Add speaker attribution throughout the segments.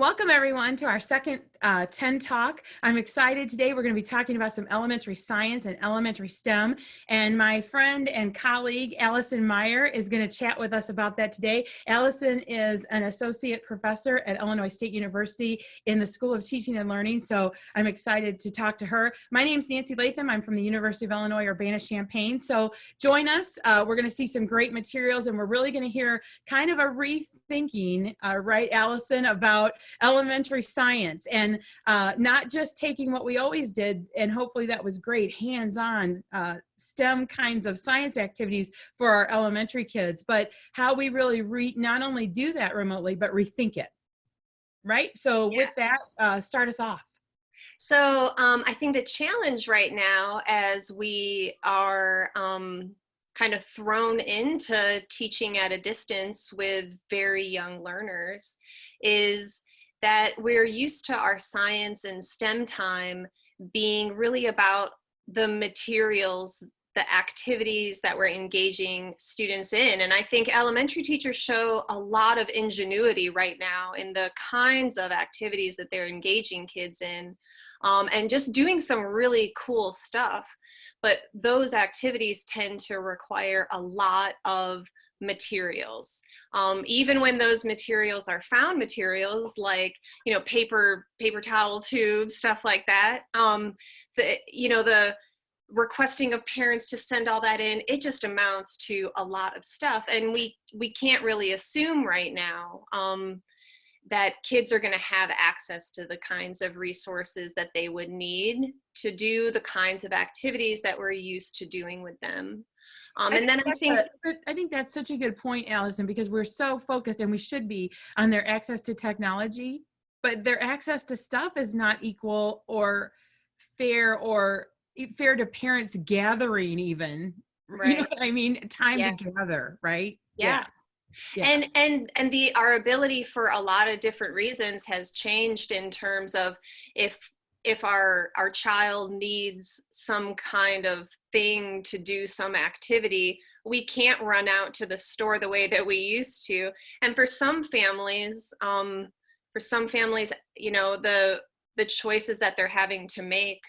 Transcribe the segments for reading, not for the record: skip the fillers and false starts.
Speaker 1: Welcome everyone to our second 10 talk. I'm excited today. We're going to be talking about some elementary science and elementary STEM. And my friend and colleague, Allison Meyer, is going to chat with us about that today. Allison is an associate professor at Illinois State University in the School of Teaching and Learning. So I'm excited to talk to her. My name's Nancy Latham. I'm from the University of Illinois, Urbana-Champaign. So join us. We're going to see some great materials, and we're really going to hear kind of a rethinking, right, Allison, about elementary science, and not just taking what we always did, and hopefully that was great, hands-on STEM kinds of science activities for our elementary kids, but how we really not only do that remotely, but rethink it, right? So with that, start us off.
Speaker 2: So I think the challenge right now, as we are kind of thrown into teaching at a distance with very young learners, is that we're used to our science and STEM time being really about the materials, the activities that we're engaging students in. And I think elementary teachers show a lot of ingenuity right now in the kinds of activities that they're engaging kids in, and just doing some really cool stuff. But those activities tend to require a lot of materials. Even when those materials are found materials, like, you know, paper towel tubes, stuff like that, the requesting of parents to send all that in, it just amounts to a lot of stuff. And we can't really assume right now that kids are going to have access to the kinds of resources that they would need to do the kinds of activities that we're used to doing with them. And then
Speaker 1: I think that's such a good point, Allison, because we're so focused, and we should be, on their access to technology, but their access to stuff is not equal or fair to parents gathering even.
Speaker 2: Right.
Speaker 1: You know what I mean? Time together, right?
Speaker 2: Yeah. And our ability for a lot of different reasons has changed in terms of if our child needs some kind of thing to do some activity, we can't run out to the store the way that we used to. And for some families, you know, the choices that they're having to make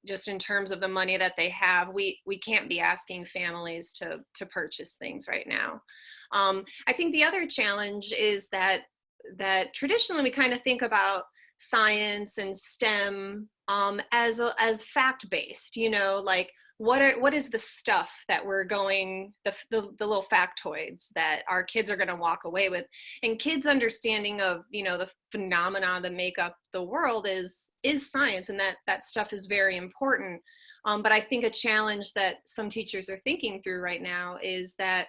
Speaker 2: just in terms of the money that they have, we can't be asking families to purchase things right now. I think the other challenge is that traditionally we kind of think about science and STEM as fact-based, you know, like what is the stuff that we're going, the little factoids that our kids are going to walk away with, and kids' understanding of, you know, the phenomena that make up the world is science, and that stuff is very important. But I think a challenge that some teachers are thinking through right now is that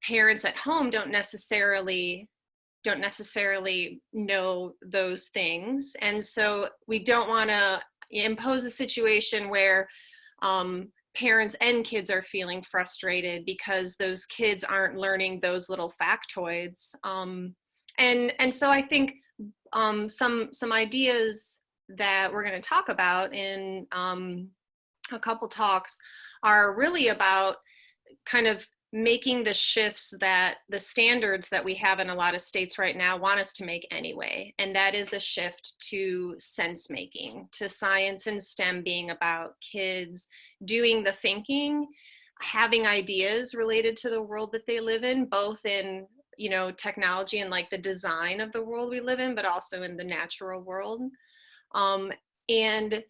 Speaker 2: parents at home don't necessarily know those things. And so we don't want to impose a situation where parents and kids are feeling frustrated because those kids aren't learning those little factoids. And so I think some ideas that we're going to talk about in a couple talks are really about kind of making the shifts that the standards that we have in a lot of states right now want us to make anyway. And that is a shift to sense making, to science and STEM being about kids doing the thinking, having ideas related to the world that they live in, both in, you know, technology and like the design of the world we live in, but also in the natural world. And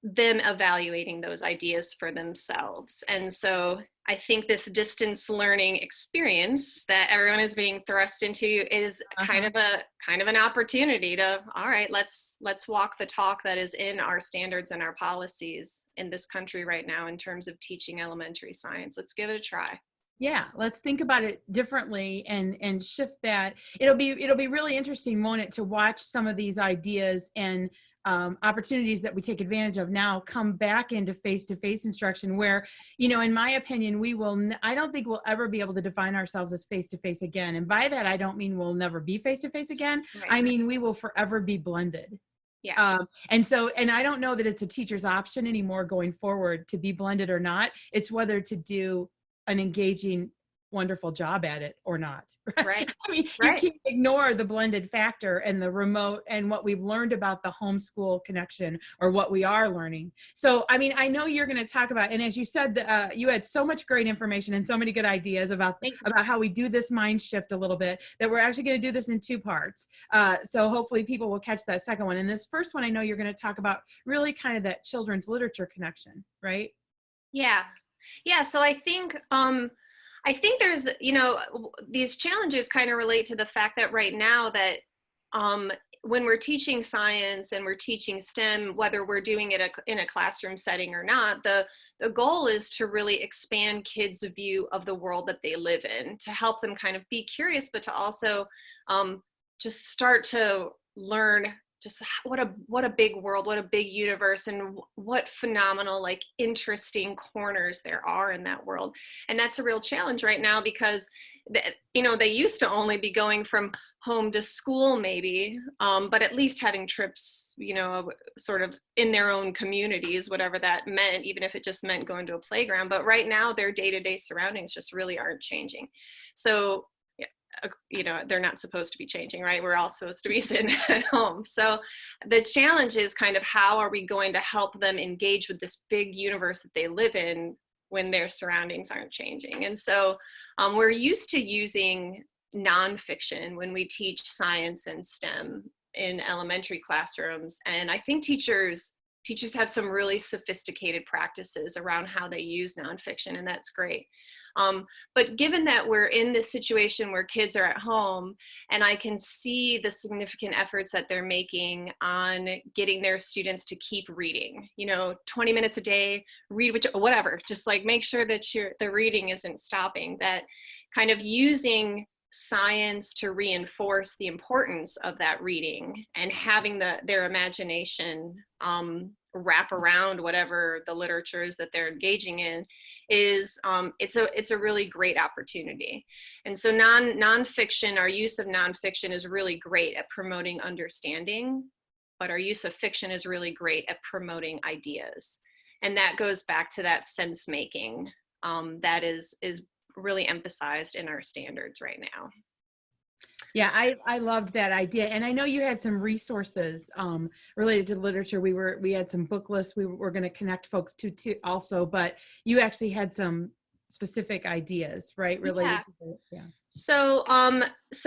Speaker 2: them evaluating those ideas for themselves. And so I think this distance learning experience that everyone is being thrust into is kind of an opportunity to, all right, let's walk the talk that is in our standards and our policies in this country right now in terms of teaching elementary science. Let's give it a try.
Speaker 1: Yeah, let's think about it differently and shift that. It'll be really interesting, won't it, to watch some of these ideas and opportunities that we take advantage of now come back into face-to-face instruction, where, you know, in my opinion, I don't think we'll ever be able to define ourselves as face-to-face again. And by that, I don't mean we'll never be face-to-face again. Right. I mean, we will forever be blended.
Speaker 2: Yeah.
Speaker 1: And I don't know that it's a teacher's option anymore going forward to be blended or not. It's whether to do an engaging wonderful job at it or not.
Speaker 2: Right.
Speaker 1: I mean, you
Speaker 2: Right.
Speaker 1: can't ignore the blended factor and the remote and what we've learned about the homeschool connection or what we are learning. So, I mean, I know you're going to talk about, and as you said, you had so much great information and so many good ideas about how we do this mind shift a little bit, that we're actually going to do this in 2 parts. So hopefully people will catch that second one. And this first one, I know you're going to talk about really kind of that children's literature connection, right?
Speaker 2: Yeah. Yeah. So I think there's, these challenges kind of relate to the fact that right now that um, when we're teaching science and we're teaching STEM, whether we're doing it in a classroom setting or not, the goal is to really expand kids' view of the world that they live in, to help them kind of be curious, but to also just start to learn just what a big world, what a big universe, and what phenomenal, like, interesting corners there are in that world. And that's a real challenge right now because they used to only be going from home to school maybe, but at least having trips, sort of in their own communities, whatever that meant, even if it just meant going to a playground. But right now their day-to-day surroundings just really aren't changing. So they're not supposed to be changing, right? We're all supposed to be sitting at home. So the challenge is kind of, how are we going to help them engage with this big universe that they live in when their surroundings aren't changing? And so we're used to using nonfiction when we teach science and STEM in elementary classrooms. And I think teachers have some really sophisticated practices around how they use nonfiction, and that's great. But given that we're in this situation where kids are at home, and I can see the significant efforts that they're making on getting their students to keep reading, 20 minutes a day, read whatever, just like make sure that the reading isn't stopping, that kind of using science to reinforce the importance of that reading and having their imagination wrap around whatever the literature is that they're engaging in is it's a really great opportunity. And so nonfiction, our use of nonfiction is really great at promoting understanding, but our use of fiction is really great at promoting ideas. And that goes back to that sense making that is really emphasized in our standards right now.
Speaker 1: Yeah, I loved that idea. And I know you had some resources related to literature. We had some book lists we were going to connect folks to also, but you actually had some specific ideas, right? Related to the, yeah.
Speaker 2: So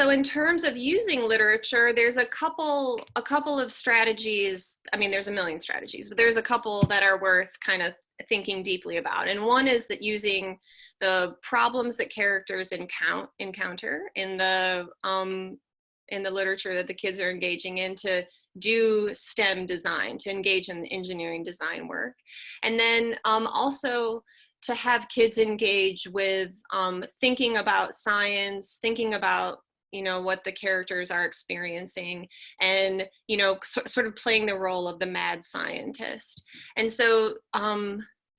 Speaker 2: in terms of using literature, there's a couple of strategies. I mean, there's a million strategies, but there's a couple that are worth kind of thinking deeply about. And one is that using the problems that characters encounter in the literature that the kids are engaging in to do STEM design, to engage in engineering design work. And then also to have kids engage with thinking about science, thinking about what the characters are experiencing, and sort of playing the role of the mad scientist. And so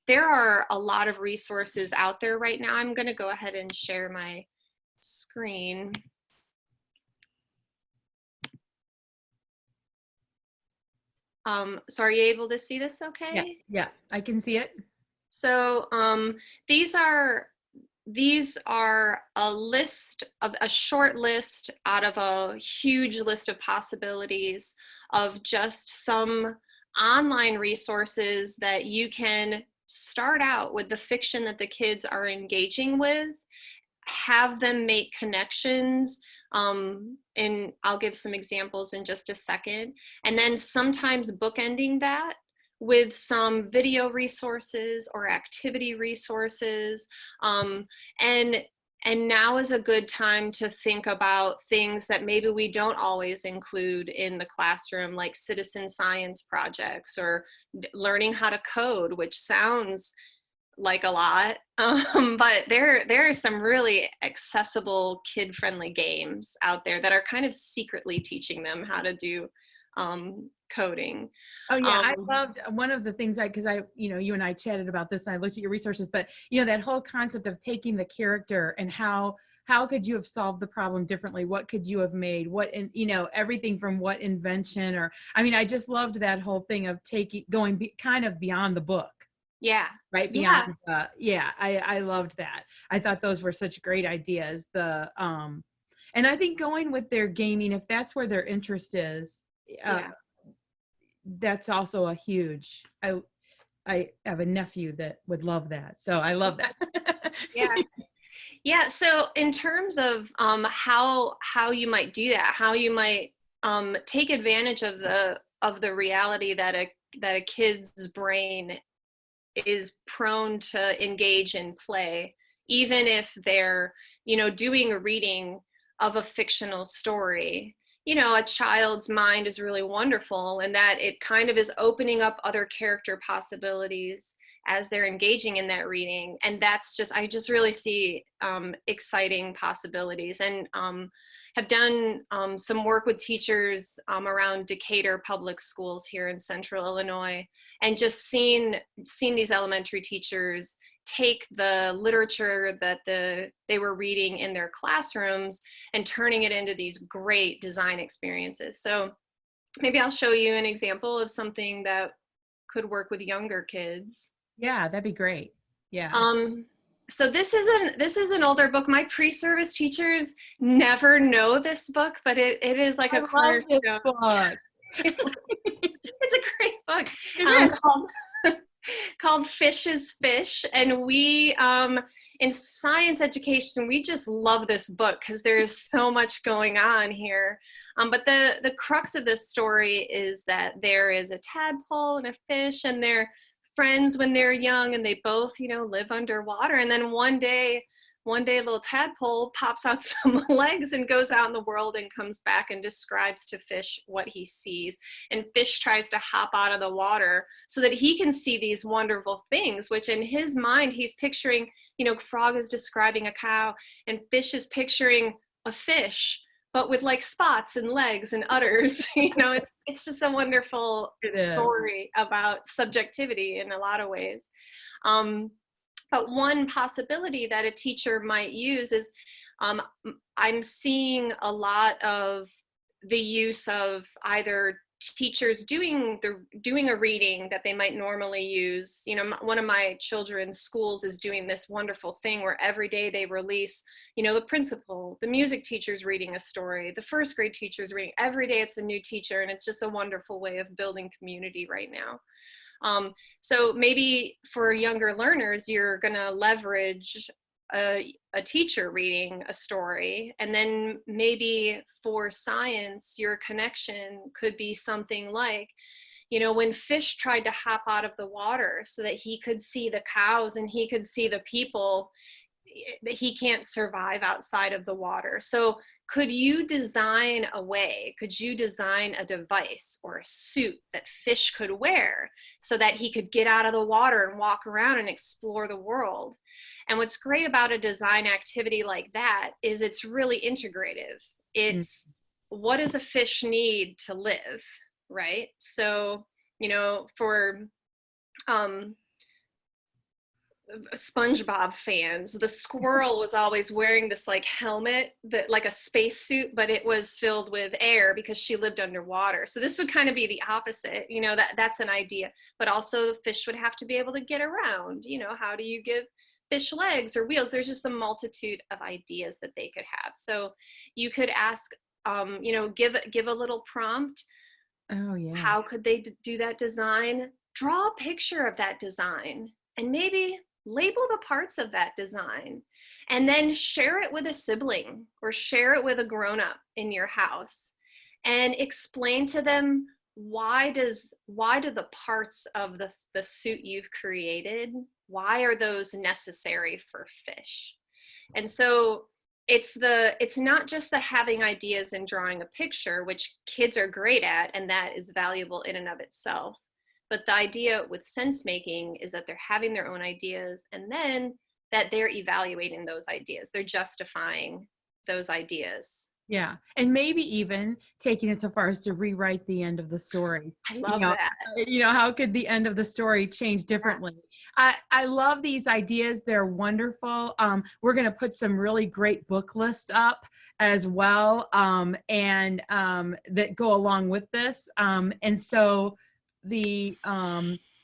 Speaker 2: there are a lot of resources out there right now. I'm going to go ahead and share my screen. So are you able to see this okay?
Speaker 1: Yeah, I can see it.
Speaker 2: So these are a short list out of a huge list of possibilities of just some online resources that you can start out with the fiction that the kids are engaging with, have them make connections, and I'll give some examples in just a second, and then sometimes bookending that with some video resources or activity resources. And now is a good time to think about things that maybe we don't always include in the classroom, like citizen science projects or learning how to code, which sounds like a lot, but there are some really accessible kid-friendly games out there that are kind of secretly teaching them how to do coding.
Speaker 1: Oh yeah, I loved one of the things because you and I chatted about this and I looked at your resources, but that whole concept of taking the character and how could you have solved the problem differently? What could you have made? What, and everything from what invention, or I just loved that whole thing of going kind of beyond the book.
Speaker 2: Yeah.
Speaker 1: right
Speaker 2: Yeah.
Speaker 1: beyond yeah, I loved that. I thought those were such great ideas. And I think going with their gaming, if that's where their interest is, uh
Speaker 2: Yeah.
Speaker 1: that's also a huge I have a nephew that would love that, so I love that.
Speaker 2: Yeah. Yeah. So in terms of how you might do that, how you might take advantage of the reality that a kid's brain is prone to engage in play, even if they're, doing a reading of a fictional story. A child's mind is really wonderful, and that it kind of is opening up other character possibilities as they're engaging in that reading. And I just really see exciting possibilities. And have done some work with teachers around Decatur public schools here in central Illinois, and just seen these elementary teachers take the literature that they were reading in their classrooms and turning it into these great design experiences. So maybe I'll show you an example of something that could work with younger kids.
Speaker 1: Yeah, that'd be great. Yeah.
Speaker 2: So this is an older book. My pre-service teachers never know this book, but it is like
Speaker 1: I
Speaker 2: a
Speaker 1: love this
Speaker 2: cornerstone.
Speaker 1: book.
Speaker 2: It's a great book.
Speaker 1: Is it?
Speaker 2: Called Fish is Fish. And we, in science education, we just love this book because there's so much going on here. But the crux of this story is that there is a tadpole and a fish, and they're friends when they're young, and they both, live underwater. And then one day little tadpole pops out some legs and goes out in the world and comes back and describes to Fish what he sees. And Fish tries to hop out of the water so that he can see these wonderful things, which in his mind, he's picturing, Frog is describing a cow, and Fish is picturing a fish, but with like spots and legs and udders. It's just a wonderful story about subjectivity in a lot of ways. But one possibility that a teacher might use is, I'm seeing a lot of the use of either teachers doing a reading that they might normally use. One of my children's schools is doing this wonderful thing where every day they release, the principal, the music teacher's reading a story, the first grade teacher's reading. Every day it's a new teacher, and it's just a wonderful way of building community right now. So maybe for younger learners, you're going to leverage a teacher reading a story. And then maybe for science, your connection could be something like, when Fish tried to hop out of the water so that he could see the cows and he could see the people, that he can't survive outside of the water. So could you design a device or a suit that Fish could wear so that he could get out of the water and walk around and explore the world? And what's great about a design activity like that is it's really integrative. It's what does a fish need to live, right? So, for SpongeBob fans, the squirrel was always wearing this like helmet that like a spacesuit, but it was filled with air because she lived underwater. So this would kind of be the opposite, that's an idea. But also the fish would have to be able to get around. How do you give fish legs or wheels? There's just a multitude of ideas that they could have. So you could ask, give a little prompt.
Speaker 1: Oh yeah.
Speaker 2: How could they do that design? Draw a picture of that design, and maybe label the parts of that design, and then share it with a sibling or share it with a grown-up in your house, and explain to them why do the parts of the suit you've created, why are those necessary for Fish? And so it's not just the having ideas and drawing a picture, which kids are great at, and that is valuable in and of itself. But the idea with sense making is that they're having their own ideas, and then that they're evaluating those ideas. They're justifying those ideas.
Speaker 1: Yeah. And maybe even taking it so far as to rewrite the end of the story.
Speaker 2: I love that.
Speaker 1: How could the end of the story change differently? I love these ideas. They're wonderful. We're going to put some really great book lists up as well, and that go along with this. And so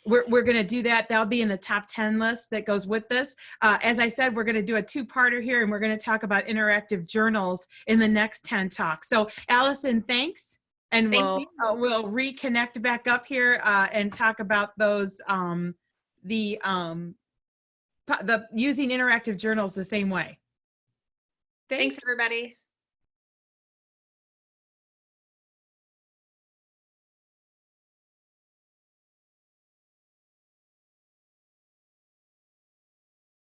Speaker 1: we're going to do that. That'll be in the top 10 list that goes with this. As I said, we're going to do a two-parter here, and we're going to talk about interactive journals in the next 10 talks. So Allison, thanks. And we'll reconnect back up here and talk about those, the using interactive journals the same way.
Speaker 2: Thanks everybody.